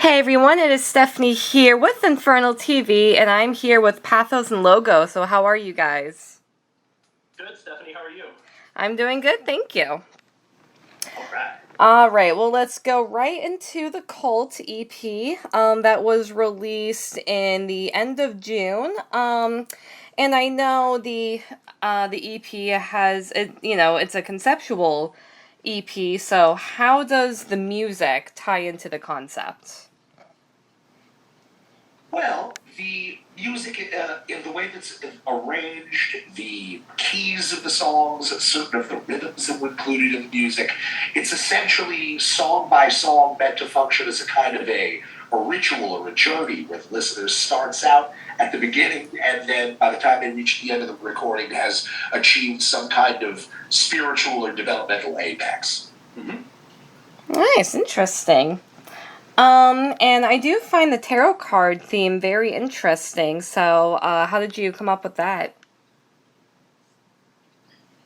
Hey everyone, it is Stephanie here with Infernal TV, and I'm here with Pathos and Logos. So how are you guys? Good, Stephanie. How are you? I'm doing good, thank you. All right. Alright, well let's go right into the Cult EP that was released in the end of June. And I know the EP has, it's a conceptual EP, so how does the music tie into the concept? Well, the music, in the way that's arranged, the keys of the songs, certain of the rhythms that were included in the music, it's essentially song by song meant to function as a kind of a ritual or a journey where the listener starts out at the beginning and then by the time they reach the end of the recording has achieved some kind of spiritual or developmental apex. Mm-hmm. Nice, interesting. And I do find the tarot card theme very interesting. So, how did you come up with that?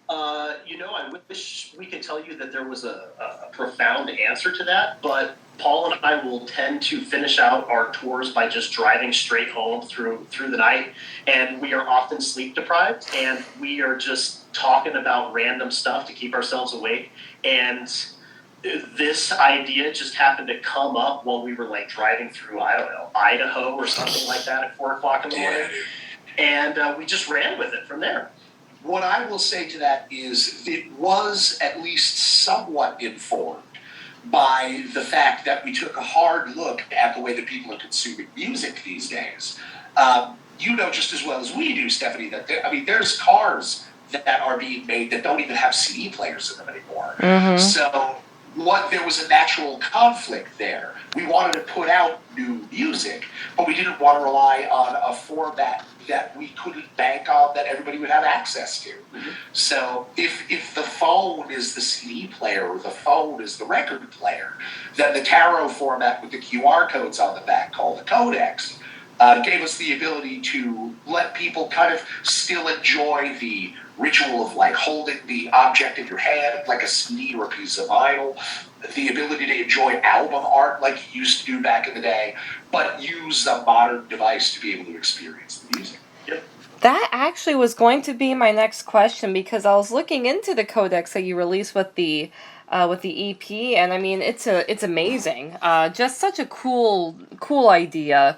I wish we could tell you that there was a profound answer to that, but Paul and I will tend to finish out our tours by just driving straight home through the night, and we are often sleep deprived, and we are just talking about random stuff to keep ourselves awake, and this idea just happened to come up while we were driving through, I don't know, Idaho or something like that at 4 o'clock in the morning. And we just ran with it from there. What I will say to that is it was at least somewhat informed by the fact that we took a hard look at the way that people are consuming music these days. You know just as well as we do, Stephanie, that there's cars that are being made that don't even have CD players in them anymore. Mm-hmm. So there was a natural conflict there. We wanted to put out new music, but we didn't want to rely on a format that we couldn't bank on that everybody would have access to. Mm-hmm. So if the phone is the CD player or the phone is the record player, then the tarot format with the QR codes on the back called the codex gave us the ability to let people kind of still enjoy the ritual of holding the object in your hand like a CD or a piece of vinyl, the ability to enjoy album art like you used to do back in the day, but use a modern device to be able to experience the music. Yep. That actually was going to be my next question because I was looking into the codex that you released with the EP, and I mean it's amazing. Just such a cool idea.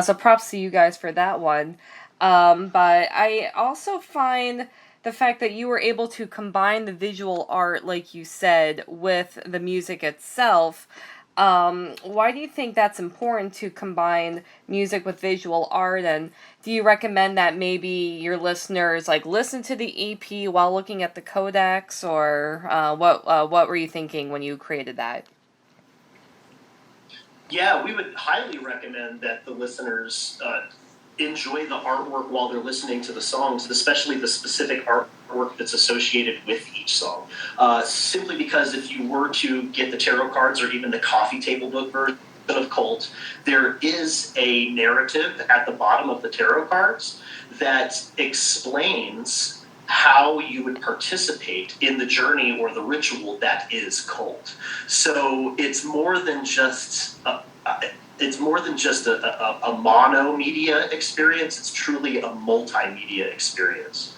So props to you guys for that one. But I also find the fact that you were able to combine the visual art, like you said, with the music itself. Why do you think that's important to combine music with visual art? And do you recommend that maybe your listeners listen to the EP while looking at the codex, or what were you thinking when you created that? Yeah, we would highly recommend that the listeners enjoy the artwork while they're listening to the songs, especially the specific artwork that's associated with each song. Simply because if you were to get the tarot cards or even the coffee table book version of Cult, there is a narrative at the bottom of the tarot cards that explains how you would participate in the journey or the ritual that is Cult. So it's more than just a mono media experience. It's truly a multimedia experience.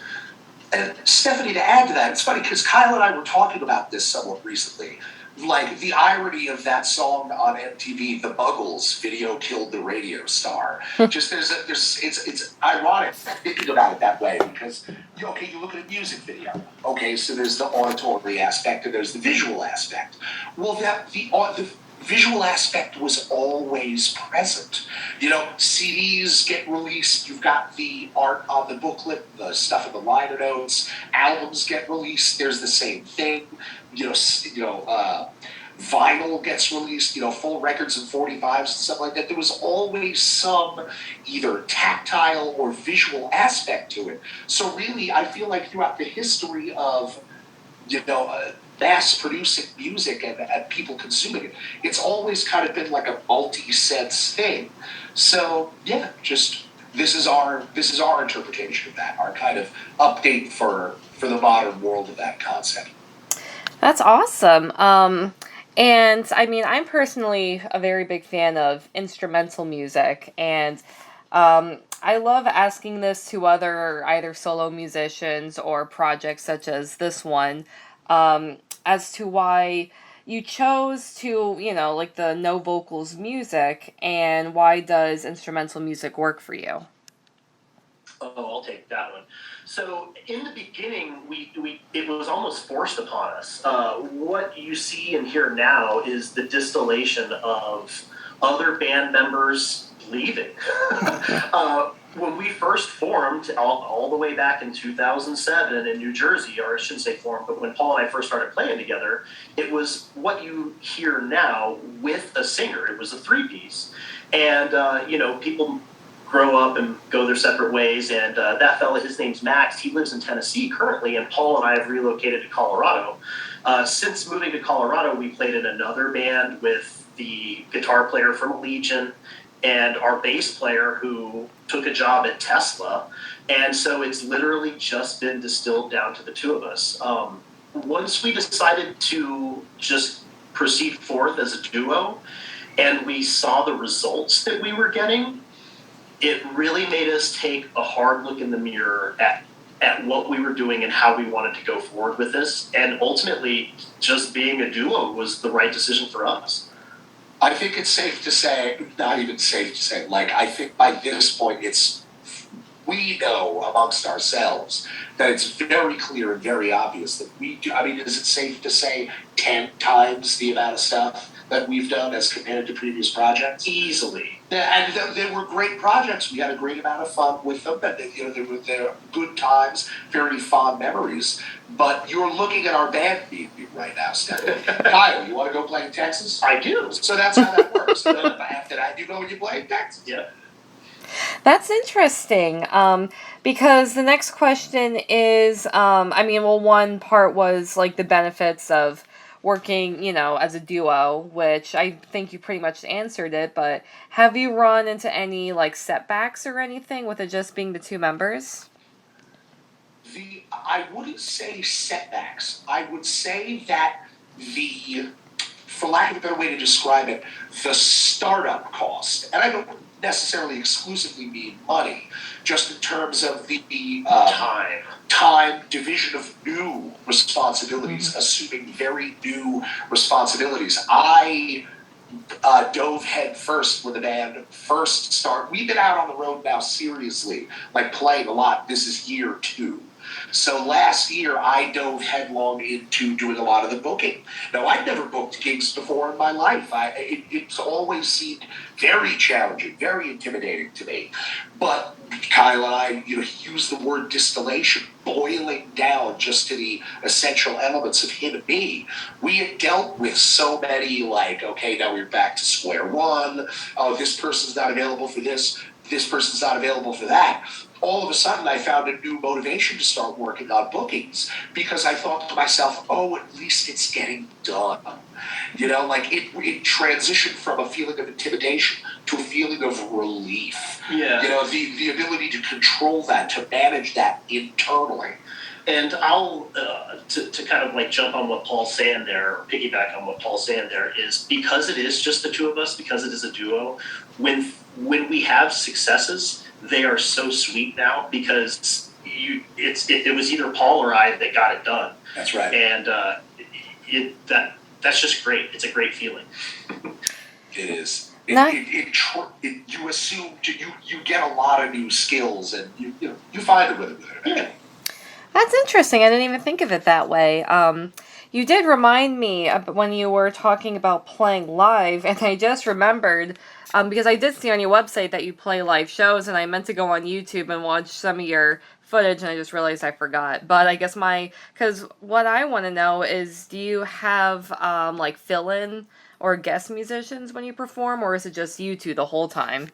And Stephanie, to add to that, it's funny because Kyle and I were talking about this somewhat recently. The irony of that song on MTV, The Buggles, Video Killed the Radio Star. Just it's ironic thinking about it that way because you look at a music video. Okay, so there's the auditory aspect and there's the visual aspect. Well, the visual aspect was always present. CDs get released, you've got the art on the booklet, the stuff in the liner notes, albums get released, there's the same thing. Vinyl gets released, full records and 45s and stuff like that. There was always some either tactile or visual aspect to it. So really, I feel like throughout the history of, mass-producing music and people consuming it, it's always kind of been like a multi-sense thing. So, yeah, just this is our interpretation of that, our kind of update for the modern world of that concept. That's awesome. And I mean, I'm personally a very big fan of instrumental music, and I love asking this to other either solo musicians or projects such as this one, as to why you chose to, like the no vocals music, and why does instrumental music work for you? Oh, I'll take that one. So in the beginning, we it was almost forced upon us. What you see and hear now is the distillation of other band members leaving. When we first formed, all the way back in 2007 in New Jersey, or I shouldn't say formed, but when Paul and I first started playing together, it was what you hear now with a singer. It was a three-piece. And, people grow up and go their separate ways. And that fella, his name's Max, he lives in Tennessee currently, and Paul and I have relocated to Colorado. Since moving to Colorado, we played in another band with the guitar player from Legion and our bass player who took a job at Tesla. And so it's literally just been distilled down to the two of us. Once we decided to just proceed forth as a duo and we saw the results that we were getting, it really made us take a hard look in the mirror at what we were doing and how we wanted to go forward with this. And ultimately, just being a duo was the right decision for us. I think it's safe to say, not even safe to say, I think by this point we know amongst ourselves that it's very clear and very obvious that we do. I mean, is it safe to say 10 times the amount of stuff that we've done as compared to previous projects? Easily. Yeah, and they were great projects. We had a great amount of fun with them. And, they were good times, very fond memories. But you're looking at our band meeting right now, Stephanie. Kyle, you want to go play in Texas? I do. So that's how that works. Then after that, you know when you play in Texas. Yeah. That's interesting, because the next question is, one part was like the benefits of working, as a duo, which I think you pretty much answered it, but have you run into any like setbacks or anything with it just being the two members? I wouldn't say setbacks. I would say that for lack of a better way to describe it, the startup cost, and I don't necessarily exclusively mean money, just in terms of the time division of new responsibilities, assuming very new responsibilities. I dove head first when the band first started. We've been out on the road now seriously, playing a lot. This is year 2. So last year, I dove headlong into doing a lot of the booking. Now, I'd never booked gigs before in my life. It's always seemed very challenging, very intimidating to me. But Kyle and I, use the word distillation, boiling down just to the essential elements of him and me. We had dealt with so many, okay, now we're back to square one. Oh, this person's not available for this. This person's not available for that. All of a sudden, I found a new motivation to start working on bookings because I thought to myself, oh, at least it's getting done. It transitioned from a feeling of intimidation to a feeling of relief. Yeah. The ability to control that, to manage that internally. And I'll, to kind of jump on what Paul's saying there, or piggyback on what Paul's saying there, is because it is just the two of us, because it is a duo, when we have successes, they are so sweet now because it was either Paul or I that got it done. That's right. And that's just great. It's a great feeling. It is. You assume you get a lot of new skills, and you find it with it eventually. Yeah. That's interesting. I didn't even think of it that way. You did remind me of when you were talking about playing live, and I just remembered, because I did see on your website that you play live shows, and I meant to go on YouTube and watch some of your footage, and I just realized I forgot. But I guess because what I want to know is, do you have, fill-in or guest musicians when you perform, or is it just you two the whole time?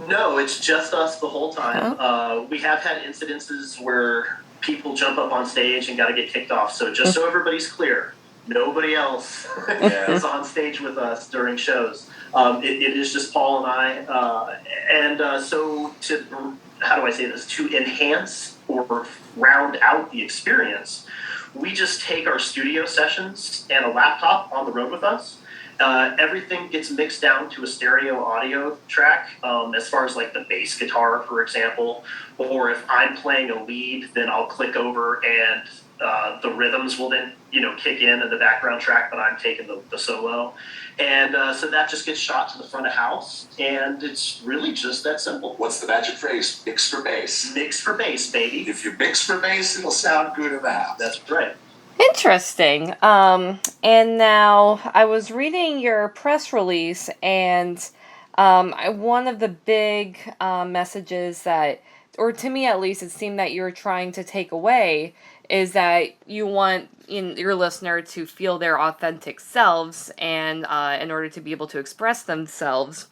No, it's just us the whole time. Oh. We have had incidences where people jump up on stage and got to get kicked off. So just so everybody's clear, nobody else is on stage with us during shows. It is just Paul and I. So how do I say this? To enhance or round out the experience, we just take our studio sessions and a laptop on the road with us. Everything gets mixed down to a stereo audio track, as far as like the bass guitar, for example. Or if I'm playing a lead, then I'll click over and the rhythms will then, kick in the background track, but I'm taking the solo. And so that just gets shot to the front of house, and it's really just that simple. What's the magic phrase? Mix for bass. Mix for bass, baby. If you mix for bass, it'll sound good in the house. That's right. Interesting. And now I was reading your press release, and one of the big messages that, or to me at least, it seemed that you're trying to take away is that you want your listener to feel their authentic selves, and in order to be able to express themselves.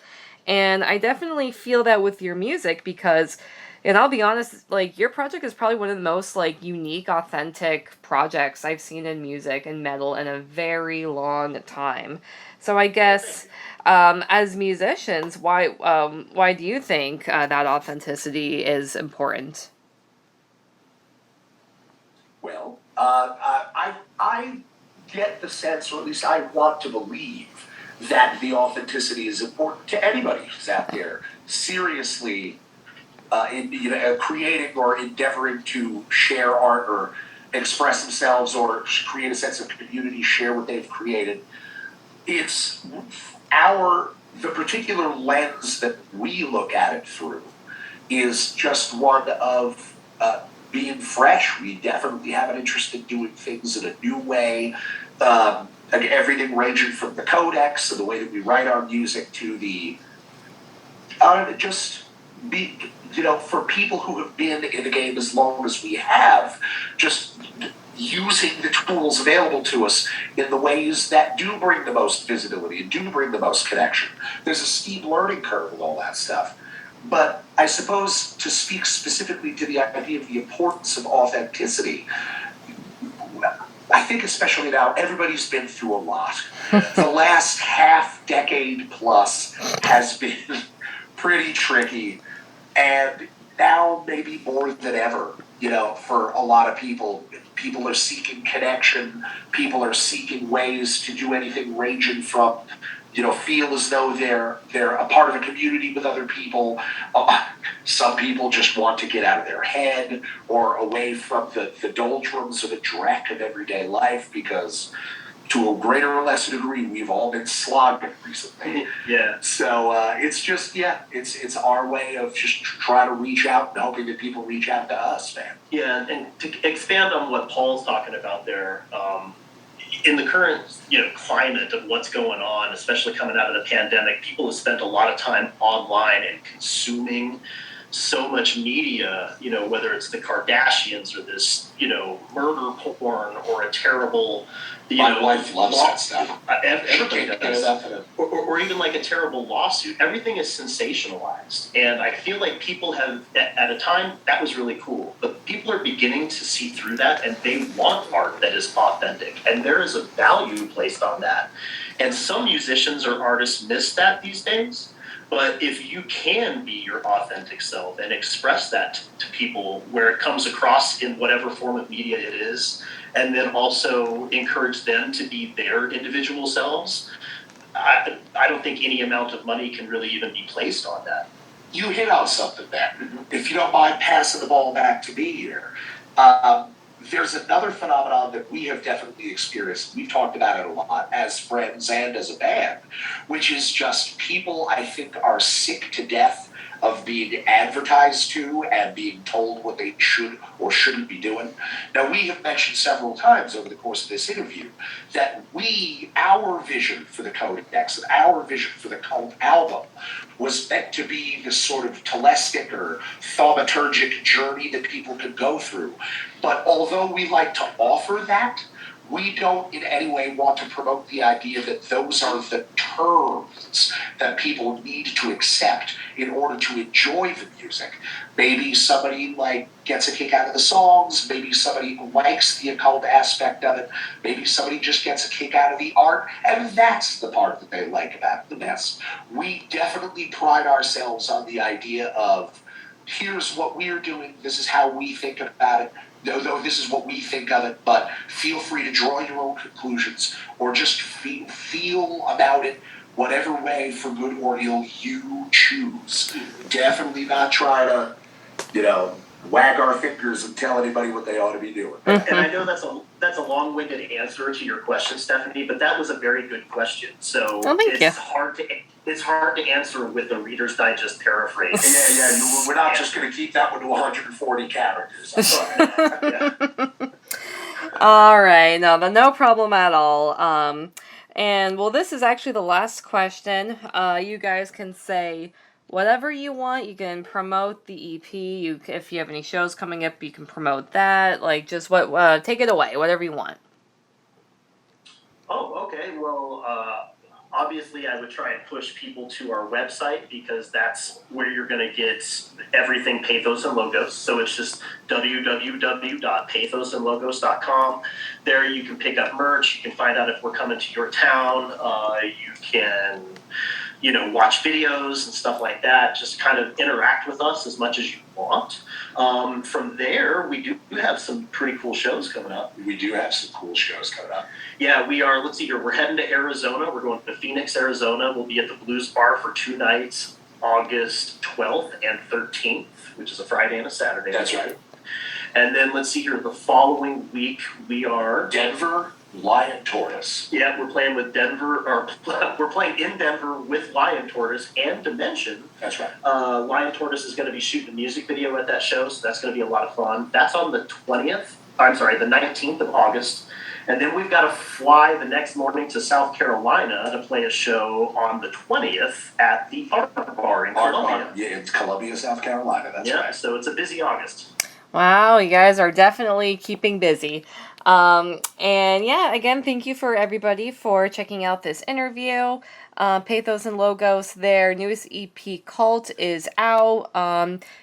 And I definitely feel that with your music, because, and I'll be honest, like, your project is probably one of the most, like, unique, authentic projects I've seen in music and metal in a very long time. So I guess, as musicians, why do you think that authenticity is important? Well, I get the sense, or at least I want to believe, that the authenticity is important to anybody who's out there seriously creating or endeavoring to share art or express themselves or create a sense of community, share what they've created. It's the particular lens that we look at it through is just one of being fresh. We definitely have an interest in doing things in a new way. Everything ranging from the codex and the way that we write our music to the for people who have been in the game as long as we have, just using the tools available to us in the ways that do bring the most visibility and do bring the most connection. There's a steep learning curve with all that stuff. But I suppose to speak specifically to the idea of the importance of authenticity, I think especially now, everybody's been through a lot. The last half decade plus has been pretty tricky, and now maybe more than ever, for a lot of people are seeking connection, people are seeking ways to do anything ranging from feel as though they're a part of a community with other people. Some people just want to get out of their head or away from the doldrums or the dreck of everyday life, because to a greater or lesser degree, we've all been slogging recently. Yeah. So it's just, it's our way of just trying to reach out and hoping that people reach out to us, man. Yeah, and to expand on what Paul's talking about there, in the current climate of what's going on, especially coming out of the pandemic, people have spent a lot of time online and consuming so much media, whether it's the Kardashians or this, murder porn or a terrible, My wife loves that stuff. Everybody does. Or even like a terrible lawsuit. Everything is sensationalized. And I feel like people have, at a time, that was really cool. But people are beginning to see through that, and they want art that is authentic. And there is a value placed on that. And some musicians or artists miss that these days. But if you can be your authentic self and express that to people where it comes across in whatever form of media it is, and then also encourage them to be their individual selves, I don't think any amount of money can really even be placed on that. You hit on something there. If you don't mind passing the ball back to me here. There's another phenomenon that we have definitely experienced. We've talked about it a lot as friends and as a band, which is just people, I think, are sick to death of being advertised to and being told what they should or shouldn't be doing. Now, we have mentioned several times over the course of this interview that our vision for the Codex and our vision for the Cult album was meant to be this sort of telestic or thaumaturgic journey that people could go through. But although we like to offer that, we don't in any way want to promote the idea that those are the terms that people need to accept in order to enjoy the music. Maybe somebody gets a kick out of the songs, maybe somebody likes the occult aspect of it, maybe somebody just gets a kick out of the art, and that's the part that they like about the best. We definitely pride ourselves on the idea of, here's what we're doing, this is how we think about it, though this is what we think of it, but feel free to draw your own conclusions or just feel about it whatever way, for good or ill, you choose. Definitely not try to, wag our fingers and tell anybody what they ought to be doing. And I know that's a long-winded answer to your question, Stephanie, but that was a very good question. So it's hard to answer with a Reader's Digest paraphrase. Yeah. We're not just going to keep that one to 140 characters. All right, no problem at all. And well, this is actually the last question. You guys can say whatever you want. You can promote the EP. If you have any shows coming up, you can promote that. Like, just take it away. Whatever you want. Oh, okay. Well, obviously, I would try and push people to our website because that's where you're going to get everything Pathos and Logos. So it's just www.pathosandlogos.com. There you can pick up merch. You can find out if we're coming to your town. You can, watch videos and stuff like that. Just kind of interact with us as much as you want. From there, we do have some pretty cool shows coming up. We do have some cool shows coming up. Yeah, we are. Let's see here. We're heading to Arizona. We're going to Phoenix, Arizona. We'll be at the Blues Bar for 2 nights, August 12th and 13th, which is a Friday and a Saturday. That's right. And then let's see here. The following week, we are Denver, Lion Tortoise. Yeah, we're playing with Denver, or we're playing in Denver with Lion Tortoise and Dimension. That's right. Lion Tortoise is going to be shooting a music video at that show, so that's going to be a lot of fun. That's on the 19th of August. And then we've got to fly the next morning to South Carolina to play a show on the 20th at the Art Bar in Columbia. Yeah, it's Columbia, South Carolina. That's right. So it's a busy August. Wow, you guys are definitely keeping busy. And yeah, again, thank you for everybody for checking out this interview. Pathos and Logos, their newest EP, Cult, is out.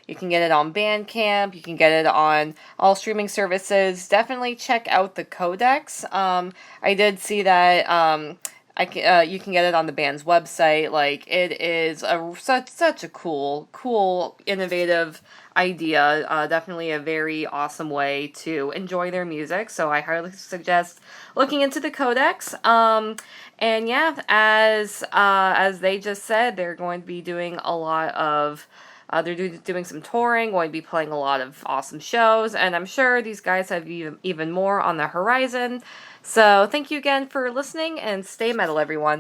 You can get it on Bandcamp. You can get it on all streaming services. Definitely check out the Codex. I did see that you can get it on the band's website. Like, it is such a cool, innovative idea. Definitely a very awesome way to enjoy their music. So I highly suggest looking into the Codex. And yeah, as they just said, they're going to be doing a lot of. They're doing some touring, going to be playing a lot of awesome shows, and I'm sure these guys have even more on the horizon. So thank you again for listening, and stay metal, everyone.